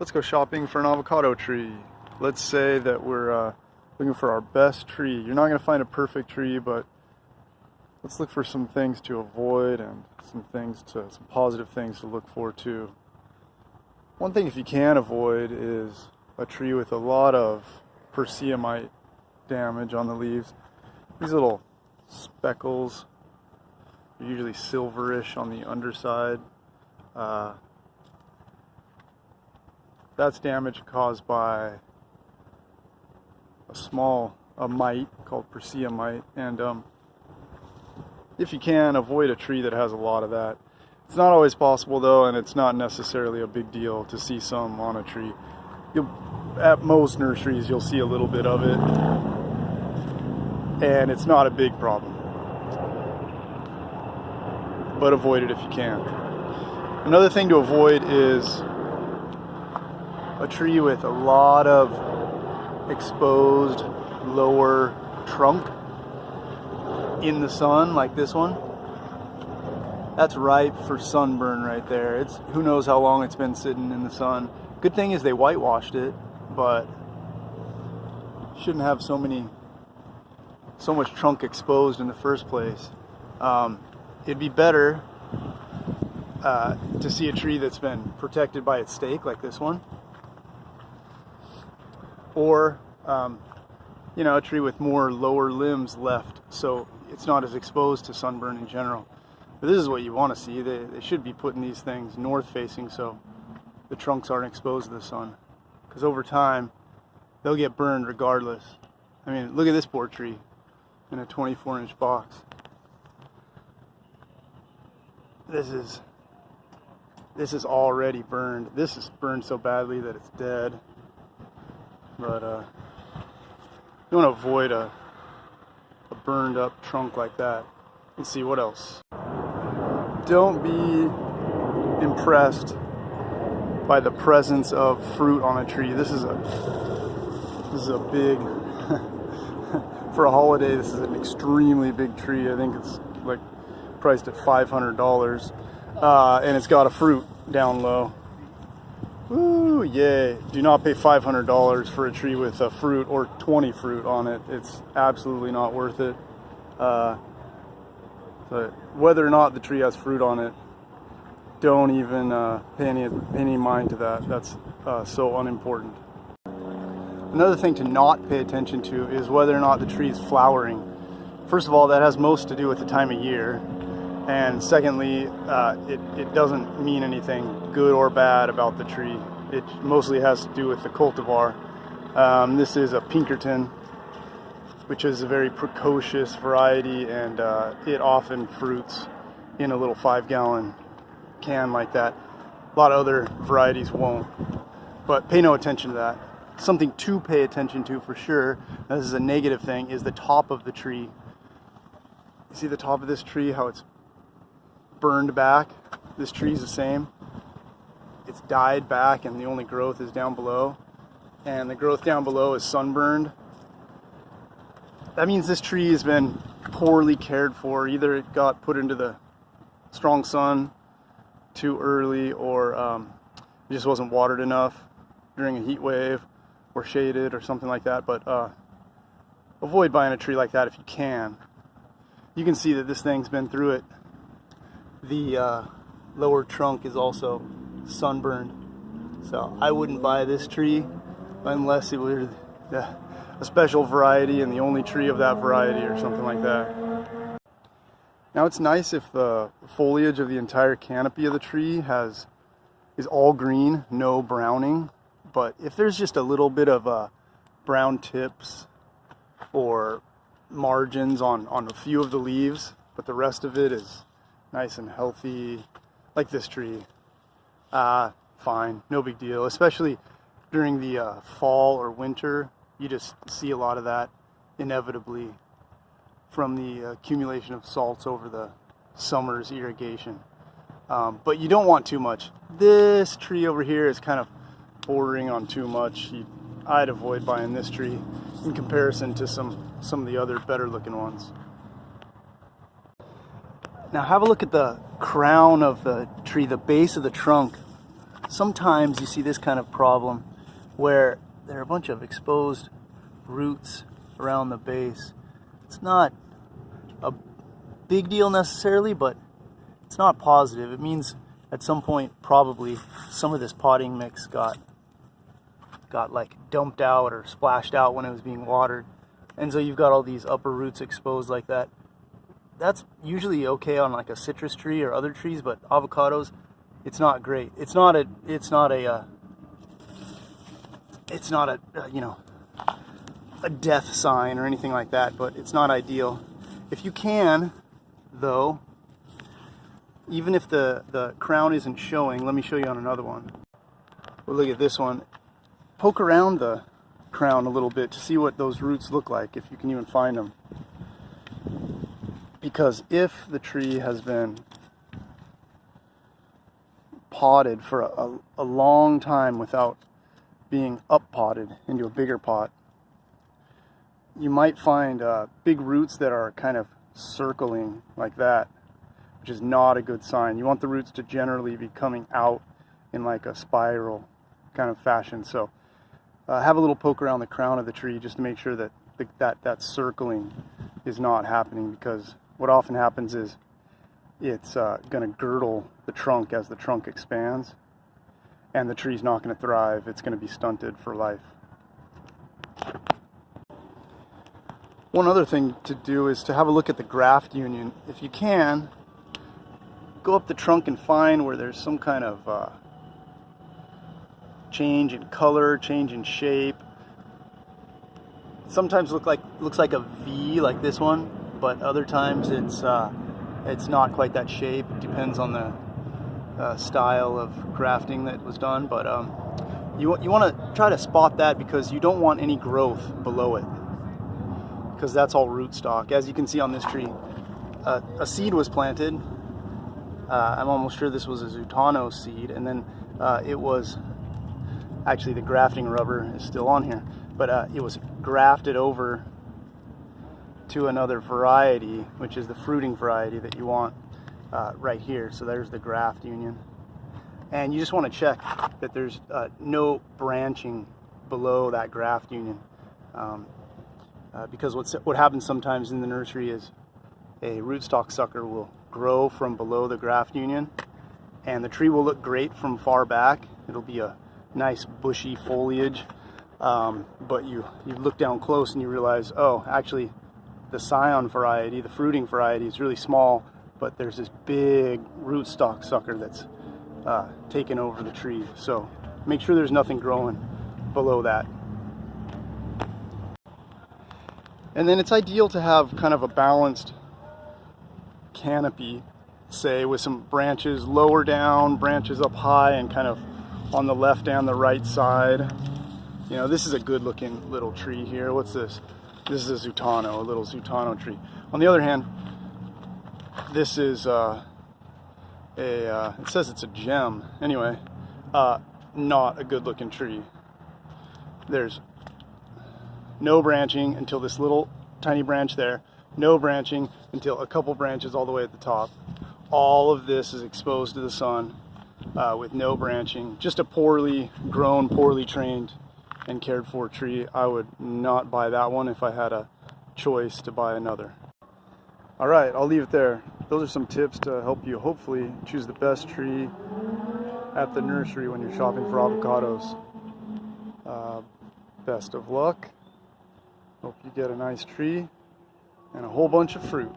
Let's go shopping for an avocado tree. Let's say that we're looking for our best tree. You're not going to find a perfect tree, but let's look for some things to avoid and some positive things to look for too. One thing if you can avoid is a tree with a lot of persea mite damage on the leaves. These little speckles are usually silverish on the underside. That's damage caused by a mite called persea mite, and if you can, avoid a tree that has a lot of that. It's not always possible though, and it's not necessarily a big deal to see some on a tree. At most nurseries you'll see a little bit of it, and it's not a big problem, but avoid it if you can. Another thing to avoid is a tree with a lot of exposed lower trunk in the sun, like this one. That's ripe for sunburn right there. It's who knows how long it's been sitting in the sun. Good thing is they whitewashed it, but shouldn't have so much trunk exposed in the first place. It'd be better to see a tree that's been protected by its stake, like this one, or a tree with more lower limbs left, so it's not as exposed to sunburn in general. But this is what you want to see. They should be putting these things north facing so the trunks aren't exposed to the sun, because over time they'll get burned regardless. I mean, look at this poor tree in a 24-inch box. This is already burned. This is burned so badly that it's dead. But you want to avoid a burned up trunk like that. Let's see what else. Don't be impressed by the presence of fruit on a tree. This is a big for a holiday. This is an extremely big tree. I think it's like priced at $500, and it's got a fruit down low. Woo, yay. Do not pay $500 for a tree with a fruit or 20 fruit on it. It's absolutely not worth it. But whether or not the tree has fruit on it, don't even pay any mind to that. That's so unimportant. Another thing to not pay attention to is whether or not the tree is flowering. First of all, that has most to do with the time of year. And secondly, it doesn't mean anything good or bad about the tree. It mostly has to do with the cultivar. This is a Pinkerton, which is a very precocious variety, and it often fruits in a little 5-gallon can like that. A lot of other varieties won't, but pay no attention to that. Something to pay attention to for sure, this is a negative thing, is the top of the tree. You see the top of this tree, how it's burned back? This tree's the same. It's died back, and the only growth is down below, and the growth down below is sunburned. That means this tree has been poorly cared for. Either it got put into the strong sun too early, or it just wasn't watered enough during a heat wave, or shaded or something like that. But avoid buying a tree like that if you can. You can see that this thing's been through it. The lower trunk is also sunburned, so I wouldn't buy this tree unless it were a special variety and the only tree of that variety or something like that. Now it's nice if the foliage of the entire canopy of the tree is all green, no browning, but if there's just a little bit of brown tips or margins on a few of the leaves, but the rest of it is nice and healthy, like this tree, fine, no big deal. Especially during the fall or winter, you just see a lot of that inevitably from the accumulation of salts over the summer's irrigation. But you don't want too much. This tree over here is kind of bordering on too much. I'd avoid buying this tree in comparison to some of the other better looking ones. Now have a look at the crown of the tree, the base of the trunk. sometimes you see this kind of problem where there are a bunch of exposed roots around the base. It's not a big deal necessarily, but it's not positive. It means at some point probably some of this potting mix got like dumped out or splashed out when it was being watered, and so you've got all these upper roots exposed like that. That's usually okay on like a citrus tree or other trees, but avocados, it's not great. It's not a you know, a death sign or anything like that, but it's not ideal. If you can, though, even if the crown isn't showing, let me show you on another one. Well, look at this one. Poke around the crown a little bit to see what those roots look like, if you can even find them. Because if the tree has been potted for a long time without being up potted into a bigger pot, you might find big roots that are kind of circling like that, which is not a good sign. You want the roots to generally be coming out in like a spiral kind of fashion. So have a little poke around the crown of the tree just to make sure that that circling is not happening, because what often happens is it's going to girdle the trunk as the trunk expands, and the tree's not going to thrive. It's going to be stunted for life. One other thing to do is to have a look at the graft union. If you can, go up the trunk and find where there's some kind of change in color, change in shape. Sometimes looks like a V, like this one, but other times it's not quite that shape. It depends on the style of grafting that was done, but you want to try to spot that, because you don't want any growth below it, because that's all rootstock. As you can see on this tree, a seed was planted. I'm almost sure this was a Zutano seed, and then it was actually, the grafting rubber is still on here, but it was grafted over to another variety, which is the fruiting variety that you want right here. So there's the graft union, and you just want to check that there's no branching below that graft union, because what happens sometimes in the nursery is a rootstock sucker will grow from below the graft union, and the tree will look great from far back. It'll be a nice bushy foliage, but you look down close and you realize, oh, actually the scion variety, the fruiting variety, is really small, but there's this big rootstock sucker that's taken over the tree. So make sure there's nothing growing below that. And then it's ideal to have kind of a balanced canopy, say, with some branches lower down, branches up high, and kind of on the left and the right side. You know, this is a good looking little tree here. What's this? This is a Zutano, a little Zutano tree. On the other hand, this is it says it's a gem. Anyway, not a good looking tree. There's no branching until this little tiny branch there. No branching until a couple branches all the way at the top. All of this is exposed to the sun with no branching. Just a poorly grown, poorly trained and cared for tree. I would not buy that one if I had a choice to buy another. All right, I'll leave it there. Those are some tips to help you hopefully choose the best tree at the nursery when you're shopping for avocados. Best of luck. Hope you get a nice tree and a whole bunch of fruit.